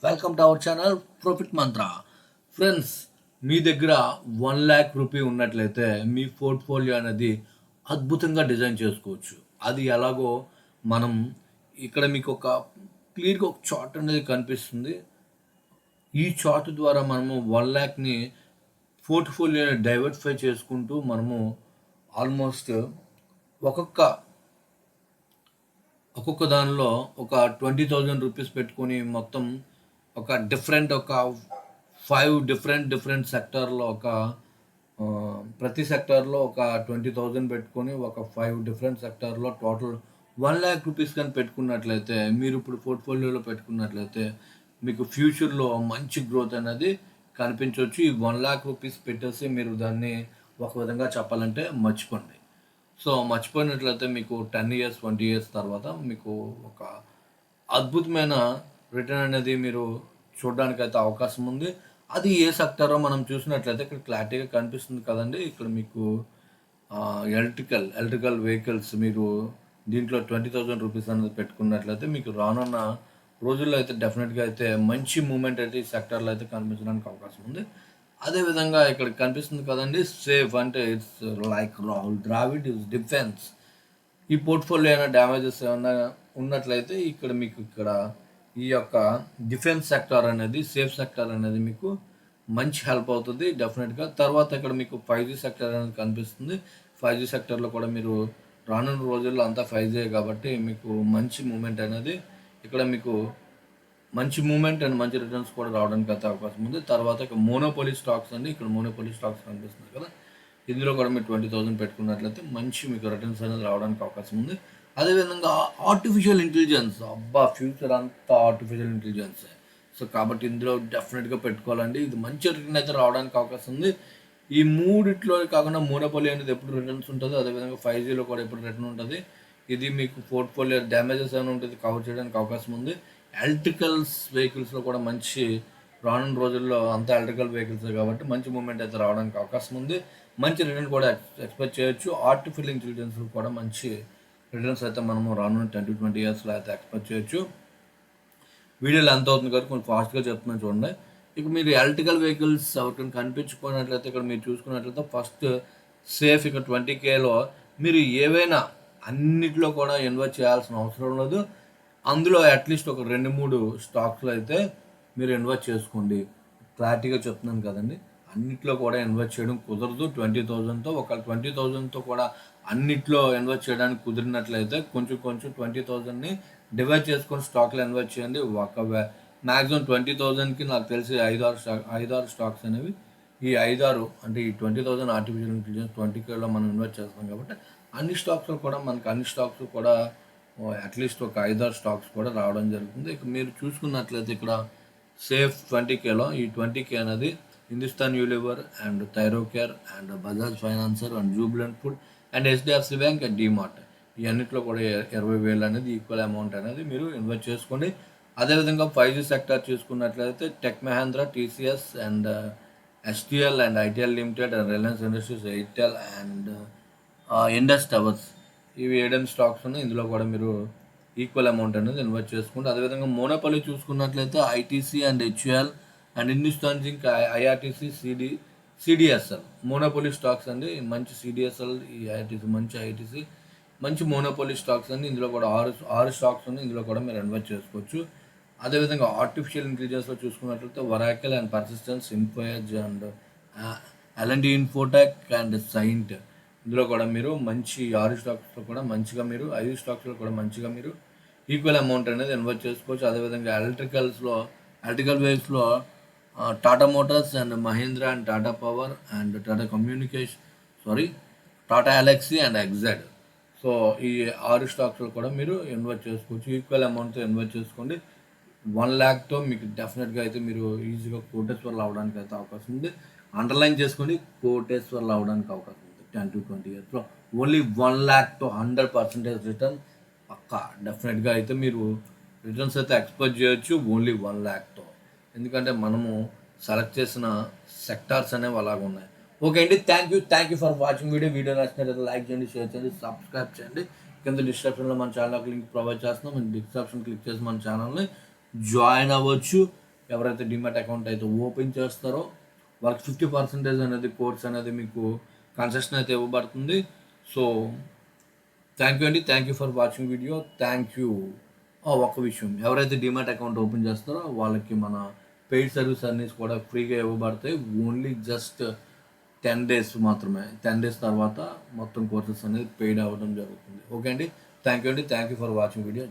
Welcome to our channel profit Mantra. Friends, మీ దగ్గర 1,00,000 rupee ఉన్నట్లయితే మీ portfolio అనేది అద్భుతంగా డిజైన్ చేసుకోవచ్చు. అది ఎలాగో మనం ఇక్కడ మీకు ఒక క్లియర్గా ఒక చార్ట్ అనేది కనిపిస్తుంది. ఈ చార్ట్ ద్వారా మనము 1,00,000ని పోర్ట్ఫోలియోని డైవర్సిఫై చేసుకుంటూ మనము ఆల్మోస్ట్ ఒక్కొక్క దానిలో ఒక 20,000 రూపీస్ పెట్టుకొని మొత్తం ఒక 5 డిఫరెంట్ సెక్టార్లో ప్రతి సెక్టార్లో ఒక 20,000 పెట్టుకొని ఒక 5 డిఫరెంట్ సెక్టార్లో టోటల్ 1,00,000 రూపీస్ కానీ పెట్టుకున్నట్లయితే, మీరు ఇప్పుడు పోర్ట్ఫోలియోలో పెట్టుకున్నట్లయితే మీకు ఫ్యూచర్లో మంచి గ్రోత్ అనేది కనిపించవచ్చు. ఈ 1,00,000 రూపీస్ పెట్టేసి మీరు దాన్ని ఒక విధంగా చెప్పాలంటే మర్చిపోండి. సో మర్చిపోయినట్లయితే మీకు 10 ఇయర్స్ 20 ఇయర్స్ తర్వాత మీకు ఒక అద్భుతమైన రిటర్న్ అనేది మీరు చూడడానికి అయితే అవకాశం ఉంది. అది ఏ సెక్టారో మనం చూసినట్లయితే ఇక్కడ క్లారిటీగా కనిపిస్తుంది కదండి. ఇక్కడ మీకు ఎలక్ట్రికల్ వెహికల్స్ మీరు దీంట్లో 20,000 రూపీస్ అనేది పెట్టుకున్నట్లయితే మీకు రానున్న రోజుల్లో అయితే డెఫినెట్గా అయితే మంచి మూమెంట్ అయితే ఈ సెక్టార్లో అయితే కనిపించడానికి అవకాశం ఉంది. అదేవిధంగా ఇక్కడ కనిపిస్తుంది కదండి, సేఫ్ అంటే it's like Rahul Dravid is defence. ఈ పోర్ట్ఫోలియో అయినా డ్యామేజెస్ ఏమైనా ఉన్నట్లయితే ఇక్కడ ఈ యొక్క డిఫెన్స్ సెక్టార్ అనేది, సేఫ్ సెక్టార్ అనేది మీకు మంచి హెల్ప్ అవుతుంది డెఫినెట్గా. తర్వాత ఇక్కడ మీకు 5G సెక్టార్ అనేది కనిపిస్తుంది. 5G సెక్టార్లో కూడా మీరు రానున్న రోజుల్లో అంతా 5G కాబట్టి మీకు మంచి మూమెంట్ అనేది ఇక్కడ మీకు మంచి మూమెంట్ అండ్ మంచి రిటర్న్స్ కూడా రావడానికి అయితే అవకాశం ఉంది. తర్వాత ఇక మోనోపోలీ స్టాక్స్ అండి, ఇక్కడ మోనోపోలీ స్టాక్స్ కనిపిస్తుంది కదా, ఇందులో కూడా మీరు 20,000 పెట్టుకున్నట్లయితే మంచి మీకు రిటర్న్స్ అనేది రావడానికి అవకాశం ఉంది. అదేవిధంగా ఆర్టిఫిషియల్ ఇంటెలిజెన్స్, ఫ్యూచర్ అంతా ఆర్టిఫిషియల్ ఇంటెలిజెన్స్. సో కాబట్టి ఇందులో డెఫినెట్గా పెట్టుకోవాలండి. ఇది మంచి రిటర్న్ అయితే రావడానికి అవకాశం ఉంది. ఈ మూడిట్లో కాకుండా మోనోపోలీ అనేది ఎప్పుడు రిటర్న్స్ ఉంటుంది, అదేవిధంగా 5Gలో కూడా ఎప్పుడు రిటర్న్ ఉంటుంది. ఇది మీకు పోర్ట్ఫోలియో డ్యామేజెస్ ఏమైనా ఉంటుంది కవర్ చేయడానికి అవకాశం ఉంది. ఎలక్ట్రికల్స్ వెహికల్స్లో కూడా మంచి రానున్న రోజుల్లో అంతా ఎలక్ట్రికల్ వెహికల్స్ కాబట్టి మంచి మూమెంట్ అయితే రావడానికి అవకాశం ఉంది. మంచి రిటర్న్ కూడా ఎక్స్పెక్ట్ చేయొచ్చు. ఆర్టిఫిషియల్ ఇంటెలిజెన్స్ కూడా మంచి రిటర్న్స్ అయితే మనము రానున్న 10 to 20 ఇయర్స్లో అయితే ఎక్స్పెక్ట్ చేయొచ్చు. వీడియోలో ఎంత అవుతుంది కాబట్టి కొంచెం ఫాస్ట్గా చెప్తున్నాను చూడండి. ఇక మీరు ఎలక్ట్రికల్ వెహికల్స్ ఎవరికైనా కనిపించుకున్నట్లయితే ఇక్కడ మీరు చూసుకున్నట్లయితే ఫస్ట్ సేఫ్ ఇక 20Kలో మీరు ఏవైనా అన్నిట్లో కూడా ఇన్వెస్ట్ చేయాల్సిన అవసరం లేదు. అందులో అట్లీస్ట్ ఒక 2-3 స్టాక్స్లో అయితే మీరు ఇన్వెస్ట్ చేసుకోండి. క్లారిటీగా చెప్తున్నాను కదండి, అన్నిట్లో కూడా ఇన్వెస్ట్ చేయడం కుదరదు 20,000తో. ఒక 20,000తో కూడా అన్నిట్లో ఇన్వెస్ట్ చేయడానికి కుదిరినట్లయితే కొంచెం 20,000ని డివైడ్ చేసుకొని స్టాక్లో ఇన్వెస్ట్ చేయండి. మ్యాక్సిమం 20,000కి నాకు తెలిసి 5-6 స్టాక్స్ అనేవి, ఈ 5-6 అంటే ఈ 20,000 ఆర్టిఫిషియల్ ఇంటెలిజెన్స్ 20Kలో మనం ఇన్వెస్ట్ చేస్తాం కాబట్టి అన్ని స్టాక్స్ కూడా అట్లీస్ట్ ఒక 5-6 స్టాక్స్ కూడా రావడం జరుగుతుంది. ఇక మీరు చూసుకున్నట్లయితే ఇక్కడ సేఫ్ 20Kలో ఈ 20K అనేది Hindustan Unilever and Thyrocare and Bajaj financer and Jubilant food and HDFC bank and DMAT, ఈ అన్నింటిలో కూడా 20,000 అనేది ఈక్వల్ అమౌంట్ అనేది మీరు ఇన్వెస్ట్ చేసుకోండి. అదేవిధంగా 5G సెక్టార్ చూసుకున్నట్లయితే tech Mahindra, TCS and STL and ITL limited and Reliance Industries, Airtel and Indus Towers, ఇవి 7 స్టాక్స్ ఉన్నాయి. ఇందులో కూడా మీరు ఈక్వల్ అమౌంట్ అనేది ఇన్వెస్ట్ చేసుకుంటే, అదేవిధంగా మోనోపోలీ చూసుకున్నట్లయితే ITC and HUL and Hindustan zinc, IRTC, CDSL monopoly stocks అండి. మంచి CDSL, ఈ IRTC మంచి ITC మంచి మోనోపోలీ స్టాక్స్ అండి. ఇందులో కూడా 6 స్టాక్స్ ఉన్నాయి. ఇందులో కూడా మీరు ఇన్వెస్ట్ చేసుకోవచ్చు. అదేవిధంగా ఆర్టిఫిషియల్ ఇంటెలిజెన్స్లో చూసుకున్నట్లయితే Oracle and Persistence, Info Edge and L&T Infotech and Cyient, ఇందులో కూడా మీరు మంచి 6 స్టాక్స్లో కూడా మంచిగా మీరు 5 స్టాక్స్లో కూడా మంచిగా మీరు ఈక్వల్ అమౌంట్ అనేది ఇన్వెస్ట్ చేసుకోవచ్చు. అదేవిధంగా ఎలక్ట్రికల్ వేవ్స్లో Tata motors and Mahindra and Tata power and Tata Elxsi and Exide. So ఈ 6 స్టాక్స్లో కూడా మీరు ఇన్వెస్ట్ చేసుకోవచ్చు. ఈక్వల్ అమౌంట్తో ఇన్వెస్ట్ చేసుకోండి. 1,00,000తో మీకు డెఫినెట్గా అయితే మీరు ఈజీగా కోటేశ్వర్లు అవడానికి అయితే అవకాశం ఉంది. అండర్లైన్ చేసుకోండి, కోటేశ్వర్లు అవడానికి అవకాశం ఉంది 10 to 20 ఇయర్స్లో. ఓన్లీ 1,00,000తో 100% రిటర్న్ పక్కా డెఫినెట్గా అయితే మీరు రిటర్న్స్ అయితే ఎక్స్పెక్ట్ చేయొచ్చు ఓన్లీ 1,00,000తో. ఎందుకంటే మనము సెలెక్ట్ చేసిన సెక్టార్స్ అనేవి అలాగ ఉన్నాయి. ఓకే అండి, thank you for watching video నచ్చినట్లయితే లైక్ చేయండి, షేర్ చేయండి, సబ్స్క్రైబ్ చేయండి. కింద డిస్క్రిప్షన్లో మన ఛానల్కి లింక్ ప్రొవైడ్ చేస్తున్నాం. మీరు డిస్క్రిప్షన్ క్లిక్ చేసి మన ఛానల్ని జాయిన్ అవ్వచ్చు. ఎవరైతే డిమాట్ అకౌంట్ అయితే ఓపెన్ చేస్తారో వాళ్ళకి 50% అనేది కోర్స్ అనేది మీకు కన్సెషన్ అయితే ఇవ్వబడుతుంది. సో థ్యాంక్ యూ అండి, thank you for watching video, thank you. ఒక విషయం, ఎవరైతే డిమాట్ అకౌంట్ ఓపెన్ చేస్తారో వాళ్ళకి మన పెయిడ్ సర్వీస్ అన్నీ కూడా ఫ్రీగా ఇవ్వబడతాయి. ఓన్లీ జస్ట్ 10 days మాత్రమే. 10 days తర్వాత మొత్తం కోర్సెస్ అనేది పెయిడ్ అవ్వడం జరుగుతుంది. ఓకే అండి, థ్యాంక్ యూ అండి, thank you for watching video.